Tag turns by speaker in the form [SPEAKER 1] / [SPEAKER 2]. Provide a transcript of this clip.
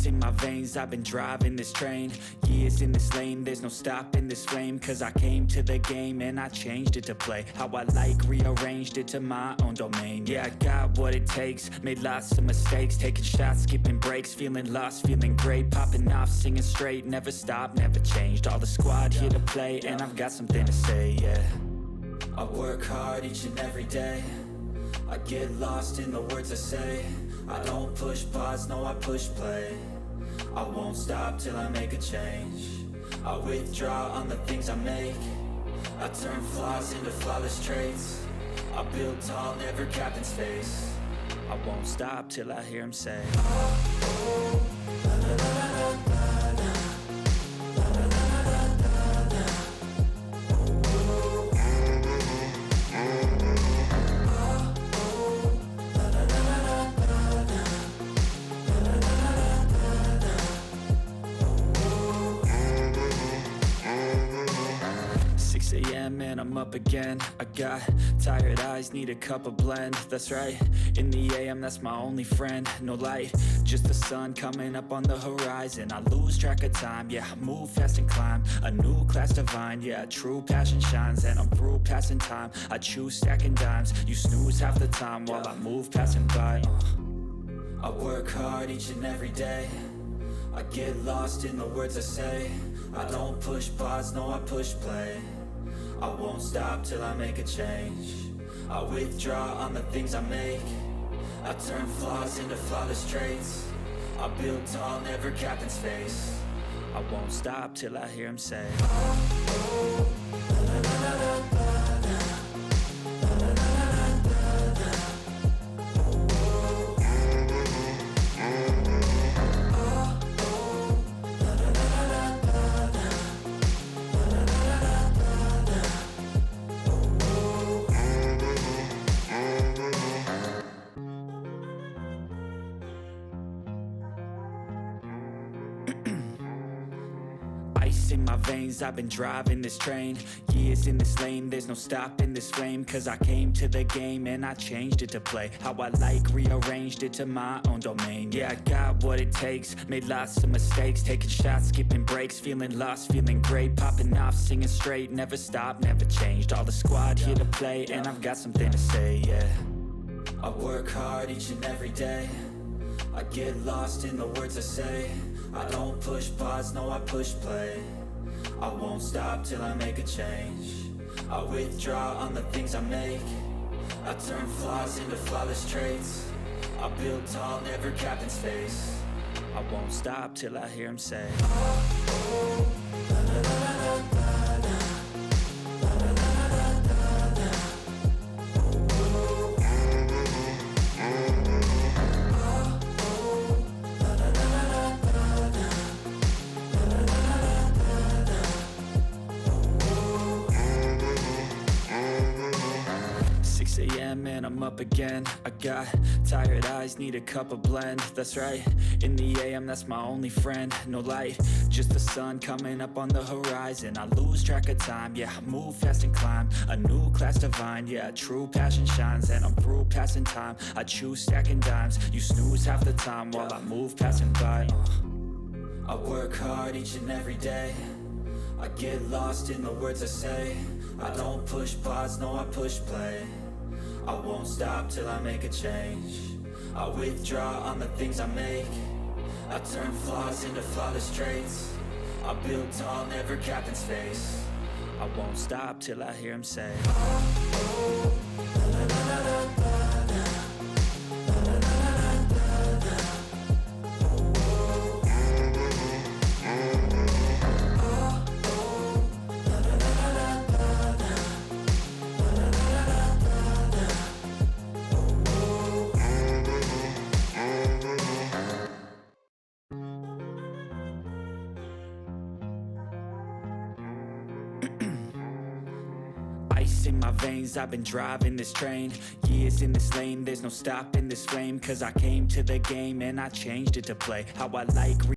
[SPEAKER 1] Ice in my veins, I've been driving this train. Years in this lane, there's no stopping this flame. Cause I came to the game and I changed it to play how I like, rearranged it to my own domain. Yeah, I got what it takes, made lots of mistakes, taking shots, skipping breaks, feeling lost, feeling great, popping off, singing straight, never stopped, never changed. All the squad here to play and I've got something to say, yeah. I work hard each and every day, I get lost in the words I say. I don't push pause, no I push play. I won't stop till I make a change. I withdraw on the things I make. I turn flaws into flawless traits. I build tall, never capped in space. I won't stop till I hear him say, oh, oh, la, la, la, la, la, la. And I'm up again. I got tired eyes, need a cup of blend. That's right, in the AM, that's my only friend. No light, just the sun coming up on the horizon. I lose track of time, yeah, I move fast and climb a new class divine, yeah, true passion shines. And I'm through passing time, I choose stacking dimes. You snooze half the time while I move passing by. I work hard each and every day, I get lost in the words I say. I don't push pause, no I push play. I won't stop till I make a change. I withdraw on the things I make. I turn flaws into flawless traits. I build tall, never capped in space. I won't stop till I hear him say, oh, oh, la, la, la, la, la, la. La, la, la, la, la, la, la. In my veins, I've been driving this train. Years in this lane, there's no stopping this flame. Cause I came to the game and I changed it to play how I like, rearranged it to my own domain. Yeah, I got what it takes, made lots of mistakes, taking shots, skipping breaks, feeling lost, feeling great, popping off, singing straight, never stopped, never changed. All the squad here to play and I've got something to say, yeah. I work hard each and every day, I get lost in the words I say. I don't push pause, no I push play. I won't stop till I make a change. I withdraw on the things I make. I turn flaws into flawless traits. I build tall, never capped in space. I won't stop till I hear him say, oh, oh, la, la, la, la, la, la. La, la, la, la, la, la, la. And I'm up again. I got tired eyes, need a cup of blend. That's right, in the AM, that's my only friend. No light, just the sun coming up on the horizon. I lose track of time, yeah, I move fast and climb a new class divine, yeah, true passion shines. And I'm through passing time, I choose stacking dimes. You snooze half the time while I move passing by. I work hard each and every day, I get lost in the words I say. I don't push pause, no I push play. I won't stop till I make a change. I withdraw on the things I make. I turn flaws into flawless traits. I build tall, never capped in space. I won't stop till I hear him say, oh, oh, la, la, la, la, la, la. La, la, la, la, la, la, la. In my veins, I've been driving this train. Years in this lane, there's no stopping this flame. Cause I came to the game and I changed it to play how I like.